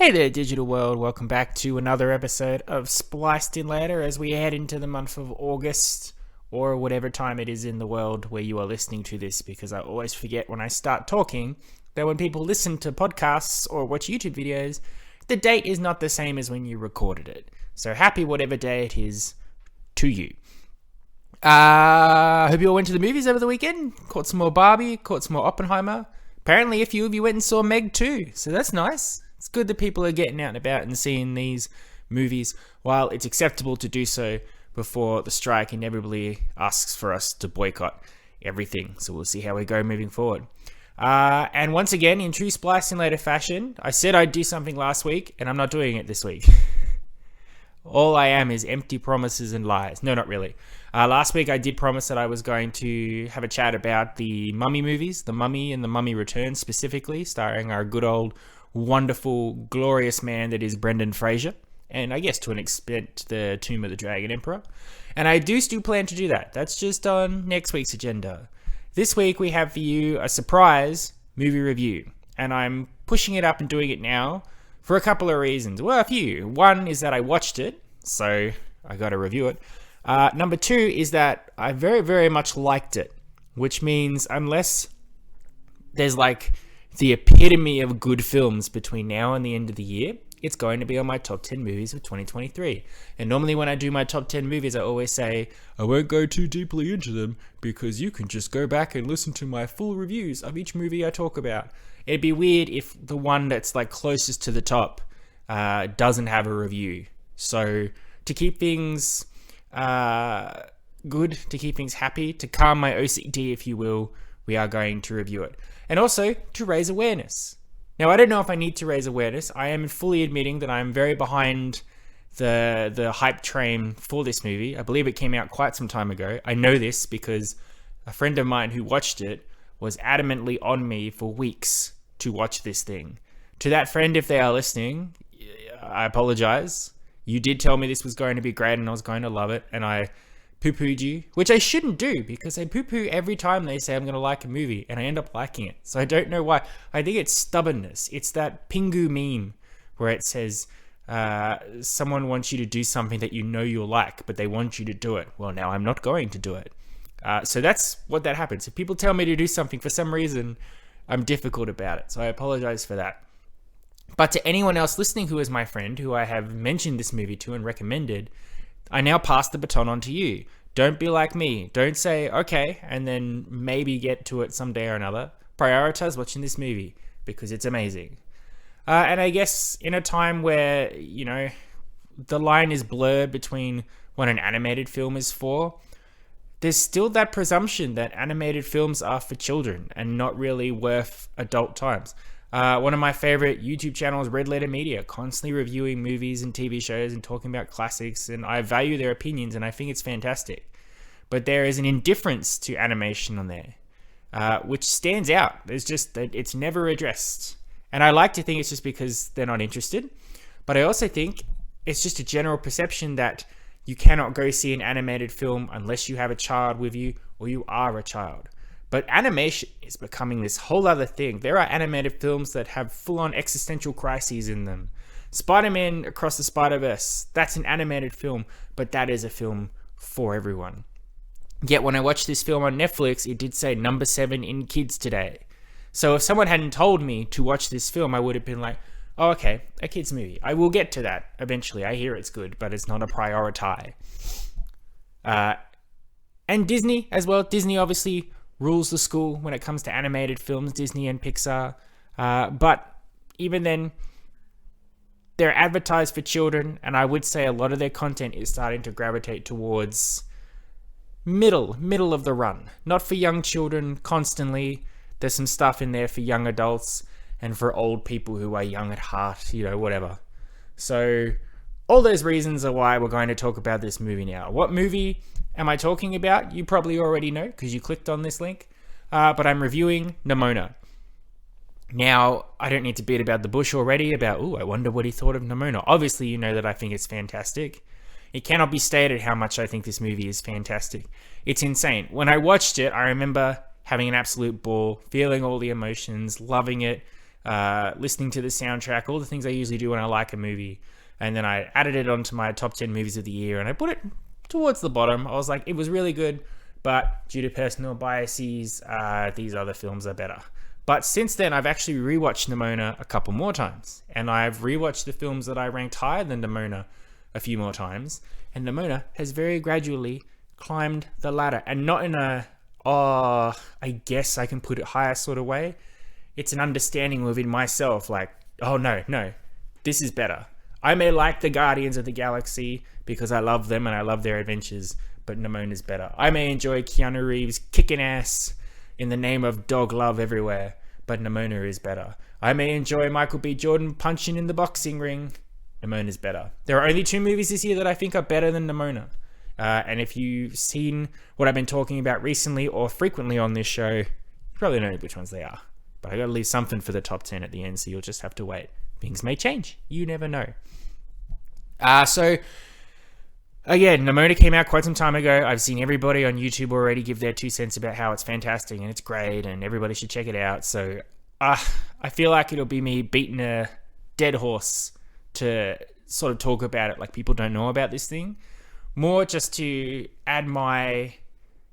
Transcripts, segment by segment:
Hey there, digital world. Welcome back to another episode of Spliced In Later as we head into the month of August or whatever time it is in the world where you are listening to this, because I always forget when I start talking that when people listen to podcasts or watch YouTube videos, the date is not the same as when you recorded it. So happy whatever day it is to you. Hope you all went to the movies over the weekend. Caught some more Barbie, caught some more Oppenheimer. Apparently a few of you went and saw Meg too, so that's nice. It's good that people are getting out and about and seeing these movies while it's acceptable to do so before the strike inevitably asks for us to boycott everything. So we'll see how we go moving forward. And once again, in true Spliced In Later fashion, I said I'd do something last week and I'm not doing it this week. All I am is empty promises and lies. No, not really. Last week I did promise that I was going to have a chat about the Mummy movies, The Mummy and The Mummy Returns specifically, starring our good old wonderful, glorious man that is Brendan Fraser, and I guess to an extent the Tomb of the Dragon Emperor. And I do still plan to do that. That's just on next week's agenda. This week we have for you a surprise movie review, and I'm pushing it up and doing it now for a couple of reasons. Well, a few. One is that I watched it, so I got to review it. Number two is that I very, very much liked it, which means unless there's like the epitome of good films between now and the end of the year, it's going to be on my top 10 movies of 2023. And normally when I do my top 10 movies, I always say, I won't go too deeply into them because you can just go back and listen to my full reviews of each movie I talk about. It'd be weird if the one that's like closest to the top doesn't have a review. So to keep things good, to keep things happy, to calm my OCD, if you will, we are going to review it. And also to raise awareness. Now, I don't know if I need to raise awareness. I am fully admitting that I'm very behind the hype train for this movie. I believe it came out quite some time ago. I know this because a friend of mine who watched it was adamantly on me for weeks to watch this thing. To that friend, if they are listening, I apologize. You did tell me this was going to be great and I was going to love it, and I poo-pooed you, which I shouldn't do because I poo-poo every time they say I'm going to like a movie and I end up liking it. So I don't know why. I think it's stubbornness. It's that Pingu meme where it says someone wants you to do something that you know you'll like, but they want you to do it. Well, now I'm not going to do it. So that's what that happens. If people tell me to do something for some reason, I'm difficult about it. So I apologize for that. But to anyone else listening who is my friend, who I have mentioned this movie to and recommended, I now pass the baton on to you. Don't be like me. Don't say, okay, and then maybe get to it someday or another. Prioritize watching this movie because it's amazing. And I guess in a time where, you know, the line is blurred between what an animated film is for, there's still that presumption that animated films are for children and not really worth adult times. One of my favorite YouTube channels, Red Letter Media, constantly reviewing movies and TV shows and talking about classics, and I value their opinions and I think it's fantastic. But there is an indifference to animation on there, which stands out. There's just that it's never addressed. And I like to think it's just because they're not interested, but I also think it's just a general perception that you cannot go see an animated film unless you have a child with you or you are a child. But animation is becoming this whole other thing. There are animated films that have full-on existential crises in them. Spider-Man Across the Spider-Verse, that's an animated film, but that is a film for everyone. Yet when I watched this film on Netflix, it did say number 7 in kids today. So if someone hadn't told me to watch this film, I would have been like, oh, okay, a kid's movie. I will get to that eventually. I hear it's good, but it's not a priority. And Disney as well. Disney obviously rules the school when it comes to animated films, Disney and Pixar. But even then, they're advertised for children, and I would say a lot of their content is starting to gravitate towards middle of the run. Not for young children constantly. There's some stuff in there for young adults and for old people who are young at heart, you know, whatever. So all those reasons are why we're going to talk about this movie now. What movie am I talking about? You probably already know because you clicked on this link. But I'm reviewing Nimona. Now, I don't need to beat about the bush already about, I wonder what he thought of Nimona. Obviously, you know that I think it's fantastic. It cannot be stated how much I think this movie is fantastic. It's insane. When I watched it, I remember having an absolute ball, feeling all the emotions, loving it. listening to the soundtrack, all the things I usually do when I like a movie. And then I added it onto my top 10 movies of the year, and I put it towards the bottom. I was like, it was really good, but due to personal biases, these other films are better. But since then, I've actually rewatched Nimona a couple more times, and I've rewatched the films that I ranked higher than Nimona a few more times, and Nimona has very gradually climbed the ladder, and not in a, oh, I guess I can put it higher sort of way. It's an understanding within myself, like, oh no, this is better. I may like the Guardians of the Galaxy because I love them and I love their adventures, but Nimona's better. I may enjoy Keanu Reeves kicking ass in the name of dog love everywhere, but Nimona is better. I may enjoy Michael B. Jordan punching in the boxing ring. Nimona's better. There are only 2 movies this year that I think are better than Nimona. And if you've seen what I've been talking about recently or frequently on this show, you probably know which ones they are. But I gotta leave something for the top 10 at the end, so you'll just have to wait. Things may change. You never know. So, again, Nimona came out quite some time ago. I've seen everybody on YouTube already give their 2 cents about how it's fantastic and it's great and everybody should check it out. So, I feel like it'll be me beating a dead horse to sort of talk about it like people don't know about this thing. More just to add my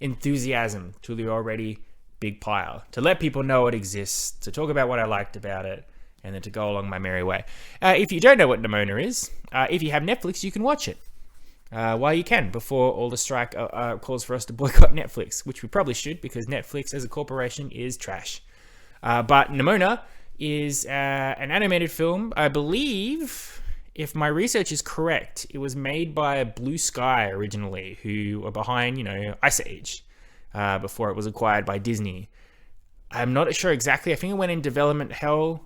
enthusiasm to the already big pile. To let people know it exists. To talk about what I liked about it. And then to go along my merry way. If you don't know what Nimona is, if you have Netflix, you can watch it. While you can, before all the strike calls for us to boycott Netflix, which we probably should, because Netflix as a corporation is trash. But Nimona is an animated film. I believe, if my research is correct, it was made by Blue Sky originally, who are behind, Ice Age, before it was acquired by Disney. I'm not sure exactly. I think it went in development hell.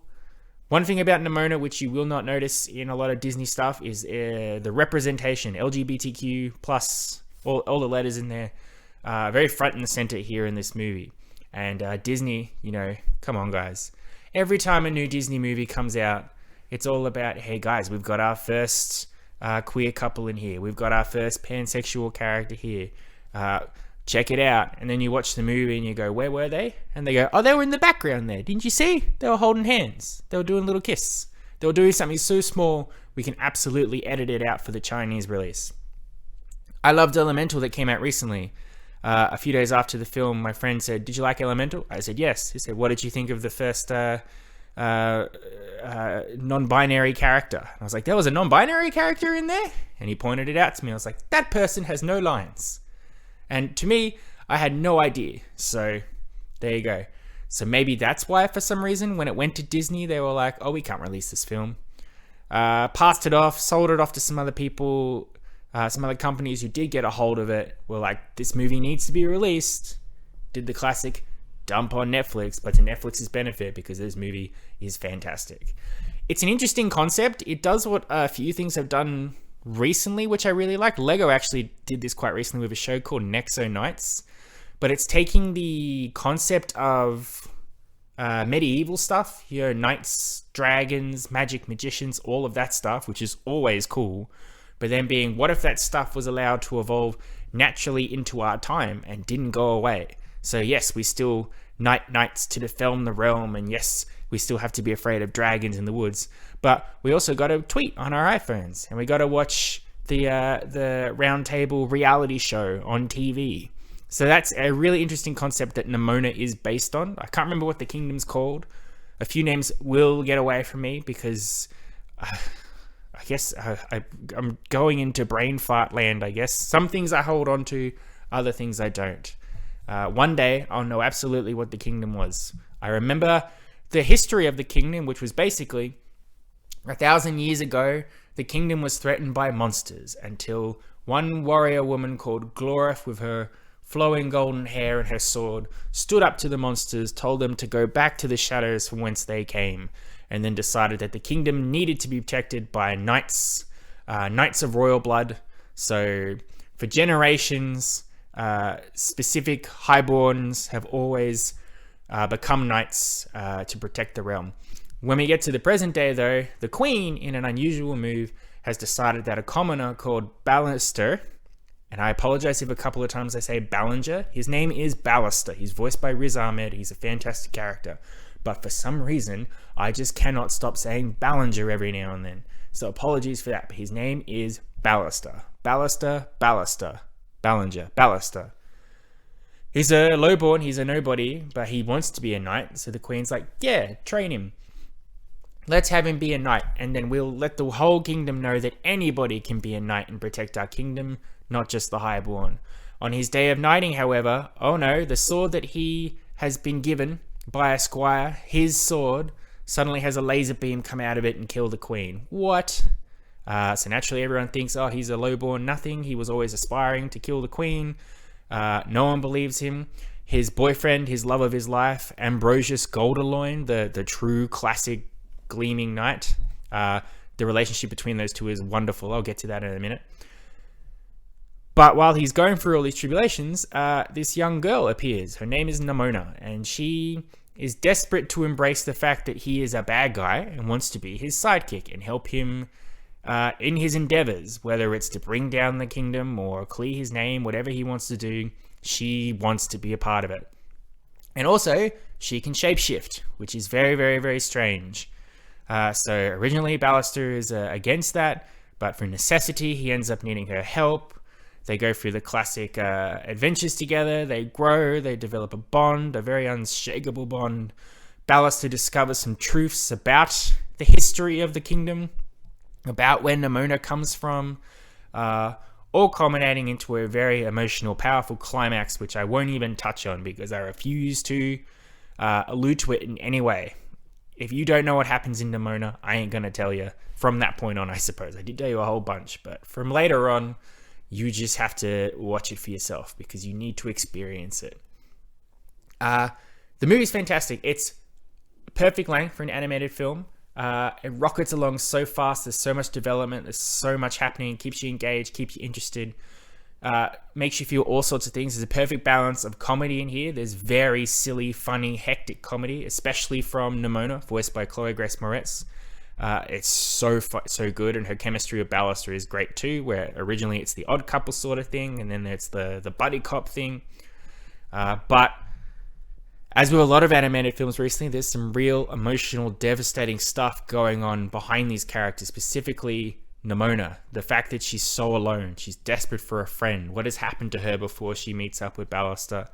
One thing about Nimona, which you will not notice in a lot of Disney stuff, is the representation, LGBTQ+, all the letters in there, very front and center here in this movie. And Disney, come on guys. Every time a new Disney movie comes out, it's all about, hey guys, we've got our first queer couple in here. We've got our first pansexual character here. Check it out. And then you watch the movie and you go, where were they? And they go, oh, they were in the background there. Didn't you see? They were holding hands. They were doing a little kiss. They were doing something so small, we can absolutely edit it out for the Chinese release. I loved Elemental that came out recently. A few days after the film, my friend said, did you like Elemental? I said, yes. He said, what did you think of the first non-binary character? And I was like, there was a non-binary character in there? And he pointed it out to me. I was like, that person has no lines. And to me, I had no idea. So there you go. So maybe that's why, for some reason, when it went to Disney, they were like, oh, we can't release this film. Passed it off, sold it off to some other people, some other companies who did get a hold of it, were like, this movie needs to be released. Did the classic dump on Netflix, but to Netflix's benefit, because this movie is fantastic. It's an interesting concept. It does what a few things have done recently, which I really like. Lego actually did this quite recently with a show called Nexo Knights, but it's taking the concept of medieval stuff, knights, dragons, magic, magicians, all of that stuff, which is always cool, but then being, what if that stuff was allowed to evolve naturally into our time and didn't go away? So yes, we still knights to defend the realm, and yes, we still have to be afraid of dragons in the woods, but we also got to tweet on our iPhones, and we got to watch the round table reality show on TV. So that's a really interesting concept that Nimona is based on. I can't remember what the kingdom's called. A few names will get away from me because I guess I'm going into brain fart land, I guess. Some things I hold on to, other things I don't. One day, I'll know absolutely what the kingdom was. I remember the history of the kingdom, which was basically 1,000 years ago, the kingdom was threatened by monsters until one warrior woman called Glorith, with her flowing golden hair and her sword, stood up to the monsters, told them to go back to the shadows from whence they came, and then decided that the kingdom needed to be protected by knights, knights of royal blood. So for generations, specific highborns have always become knights to protect the realm. When we get to the present day, though, the Queen, in an unusual move, has decided that a commoner called Ballister, and I apologize if a couple of times I say Ballinger, his name is Ballister. He's voiced by Riz Ahmed. He's a fantastic character. but for some reason, I just cannot stop saying Ballinger every now and then. So apologies for that, but his name is Ballister. Ballister. Ballinger. Ballister. He's a lowborn, he's a nobody, but he wants to be a knight, so the Queen's like, yeah, train him. Let's have him be a knight, and then we'll let the whole kingdom know that anybody can be a knight and protect our kingdom, not just the highborn. On his day of knighting, however, oh no, the sword that he has been given by a squire, his sword, suddenly has a laser beam come out of it and kill the Queen. What? So naturally everyone thinks, oh, he's a lowborn nothing, he was always aspiring to kill the Queen. No one believes him. His boyfriend, his love of his life, Ambrosius Golderloin, the true classic gleaming knight. The relationship between those two is wonderful. I'll get to that in a minute. But while he's going through all these tribulations, this young girl appears. Her name is Nimona, and she is desperate to embrace the fact that he is a bad guy and wants to be his sidekick and help him in his endeavors, whether it's to bring down the kingdom or clear his name, whatever he wants to do, she wants to be a part of it. And also, she can shapeshift, which is very, very, very strange. So originally Ballister is against that, but for necessity he ends up needing her help. They go through the classic adventures together, they grow, they develop a bond, a very unshakable bond. Ballister discovers some truths about the history of the kingdom, about where Nimona comes from, all culminating into a very emotional, powerful climax, which I won't even touch on because I refuse to allude to it in any way. If you don't know what happens in Nimona, I ain't going to tell you from that point on, I suppose. I did tell you a whole bunch, but from later on, you just have to watch it for yourself because you need to experience it. The movie's fantastic. It's perfect length for an animated film. It rockets along so fast. There's so much development. There's so much happening. Keeps you engaged, keeps you interested. Makes you feel all sorts of things. There's a perfect balance of comedy in here. There's very silly, funny, hectic comedy, especially from Nimona, voiced by Chloe Grace Moretz. It's so good, and her chemistry with Ballister is great too, where originally it's the odd couple sort of thing, and then it's the buddy cop thing. But as with a lot of animated films recently, there's some real emotional, devastating stuff going on behind these characters, specifically Nimona. The fact that she's so alone, she's desperate for a friend. What has happened to her before she meets up with Ballister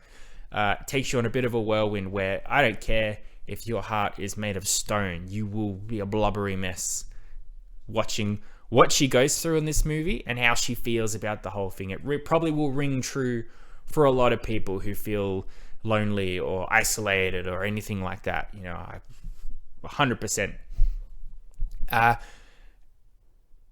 takes you on a bit of a whirlwind where I don't care if your heart is made of stone, you will be a blubbery mess watching what she goes through in this movie and how she feels about the whole thing. It probably will ring true for a lot of people who feel lonely or isolated or anything like that. 100%.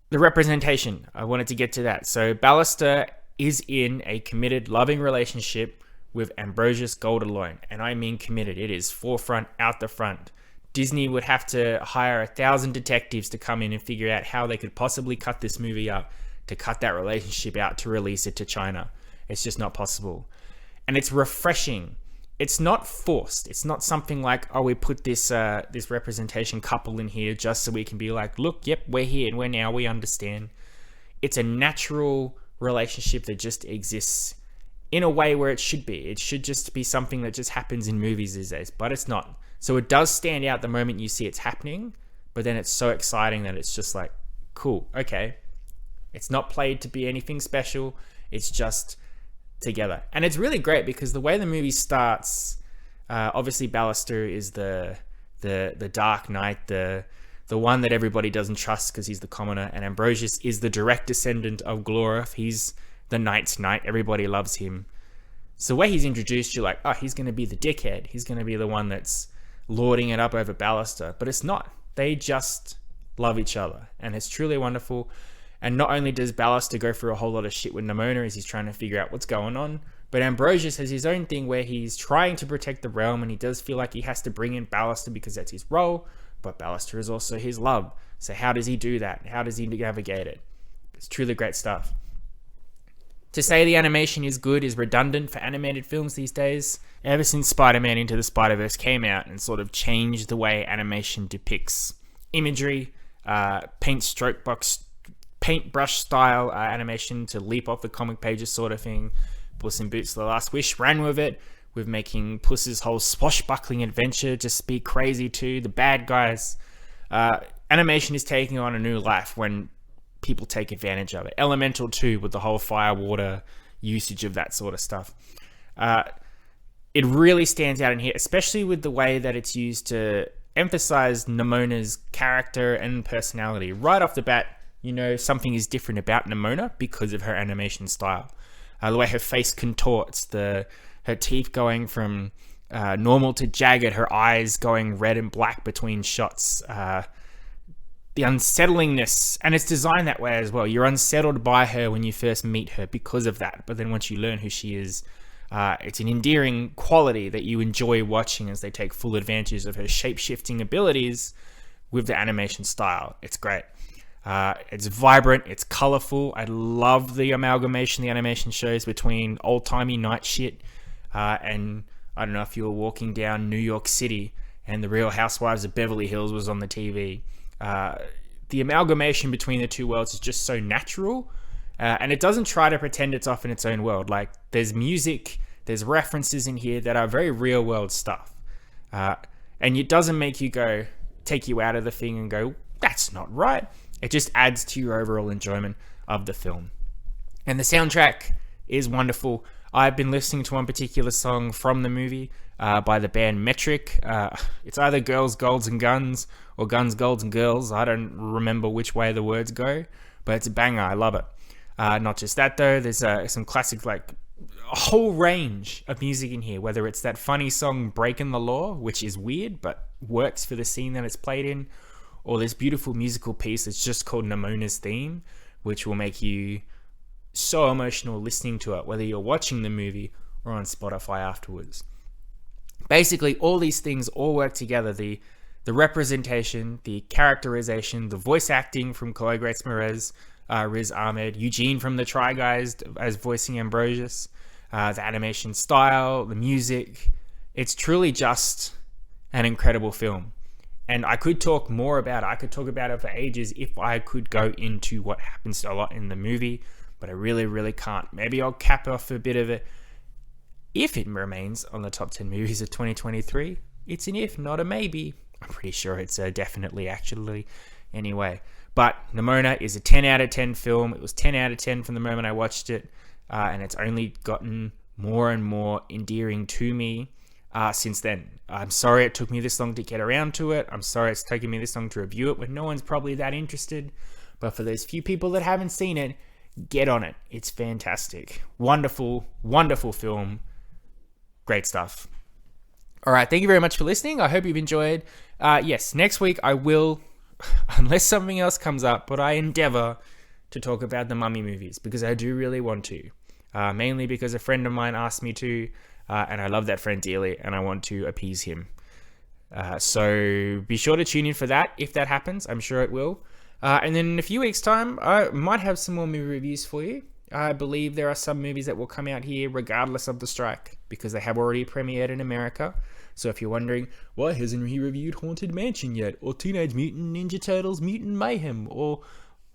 The representation, I wanted to get to that. So Ballister is in a committed, loving relationship with Ambrosius Golderloin, and I mean committed. It is forefront, out the front. Disney would have to hire 1,000 detectives to come in and figure out how they could possibly cut this movie up, to cut that relationship out, to release it to China. It's just not possible. And it's refreshing. It's not forced. It's not something like, oh, we put this representation couple in here just so we can be like, look, yep, we're here and we're now, we understand. It's a natural relationship that just exists in a way where it should be. It should just be something that just happens in movies these days, but it's not. So it does stand out the moment you see it's happening, but then it's so exciting that it's just like, cool, okay. It's not played to be anything special. It's just together. And it's really great because the way the movie starts, obviously Ballister is the Dark Knight, the one that everybody doesn't trust because he's the commoner, and Ambrosius is the direct descendant of Glorif. He's the Knight's Knight. Everybody loves him. So the way he's introduced, you're like, oh, he's going to be the dickhead. He's going to be the one that's lording it up over Ballister. But it's not. They just love each other. And it's truly wonderful. And not only does Ballister go through a whole lot of shit with Nimona as he's trying to figure out what's going on, but Ambrosius has his own thing where he's trying to protect the realm, and he does feel like he has to bring in Ballister because that's his role, but Ballister is also his love. So how does he do that? How does he navigate it? It's truly great stuff. To say the animation is good is redundant for animated films these pages. Ever since Spider-Man Into the Spider-Verse came out and sort of changed the way animation depicts imagery, paintbrush style animation to leap off the comic pages sort of thing. Puss in Boots: The Last Wish ran with it. with making Puss's whole swashbuckling adventure just be crazy too. The bad guys. Animation is taking on a new life when people take advantage of it. Elemental too, with the whole fire, water usage of that sort of stuff. It really stands out in here, especially with the way that it's used to emphasize Nimona's character and personality. Right off the bat, you know something is different about Nimona because of her animation style. The way her face contorts, her teeth going from normal to jagged, her eyes going red and black between shots, the unsettlingness, and it's designed that way as well. You're unsettled by her when you first meet her because of that, but then once you learn who she is, it's an endearing quality that you enjoy watching as they take full advantage of her shape-shifting abilities with the animation style. It's great. It's vibrant, it's colorful. I love the amalgamation the animation shows between old-timey night shit and I don't know if you were walking down New York City and the Real Housewives of Beverly Hills was on the TV. The amalgamation between the two worlds is just so natural, and it doesn't try to pretend it's off in its own world. Like, there's music, there's references in here that are very real world stuff, and it doesn't make you take you out of the thing and go, that's not right. It just adds to your overall enjoyment of the film. And the soundtrack is wonderful. I've been listening to one particular song from the movie by the band Metric. It's either Girls, Golds and Guns or Guns, Golds and Girls. I don't remember which way the words go, but it's a banger. I love it. Not just that though, there's some classic, like a whole range of music in here, whether it's that funny song Breaking the Law, which is weird but works for the scene that it's played in, or this beautiful musical piece that's just called Nimona's Theme, which will make you so emotional listening to it, whether you're watching the movie or on Spotify afterwards. Basically, all these things all work together. The representation, the characterization, the voice acting from Chloe Grace Moretz, Riz Ahmed, Eugene from the Try Guys as voicing Ambrosius, the animation style, the music. It's truly just an incredible film. And I could talk more about it. I could talk about it for ages if I could go into what happens a lot in the movie, but I really, really can't. Maybe I'll cap off a bit of it if it remains on the top 10 movies of 2023. It's an if, not a maybe. I'm pretty sure it's a definitely, actually. Anyway, but Nimona is a 10 out of 10 film. It was 10 out of 10 from the moment I watched it, and it's only gotten more and more endearing to me since then. I'm sorry it took me this long to get around to it. I'm sorry it's taken me this long to review it when no one's probably that interested. But for those few people that haven't seen it, get on it. It's fantastic. Wonderful, wonderful film. Great stuff. All right, thank you very much for listening. I hope you've enjoyed. Yes, next week I will, unless something else comes up, but I endeavor to talk about the Mummy movies because I do really want to. Mainly because a friend of mine asked me to, and I love that friend dearly, and I want to appease him. So be sure to tune in for that if that happens. I'm sure it will. And then in a few weeks' time, I might have some more movie reviews for you. I believe there are some movies that will come out here regardless of the strike because they have already premiered in America. So if you're wondering, why hasn't he reviewed Haunted Mansion yet? Or Teenage Mutant Ninja Turtles Mutant Mayhem? Or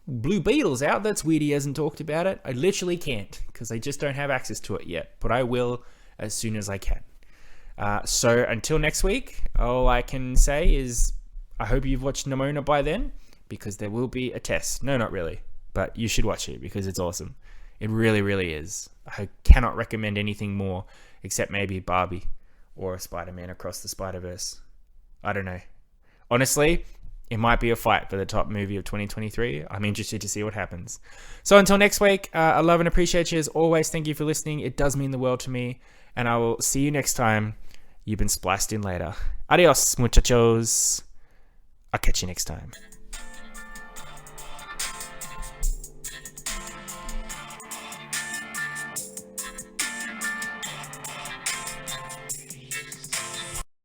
Blue Beetle's out? That's weird he hasn't talked about it. I literally can't because I just don't have access to it yet. But I will as soon as I can. So until next week, all I can say is I hope you've watched Nimona by then because there will be a test. No, not really. But you should watch it because it's awesome. It really, really is. I cannot recommend anything more except maybe Barbie or Spider-Man Across the Spider-Verse. I don't know. Honestly, it might be a fight for the top movie of 2023. I'm interested to see what happens. So until next week, I love and appreciate you as always. Thank you for listening. It does mean the world to me. And I will see you next time. You've been spliced in later. Adios, muchachos. I'll catch you next time.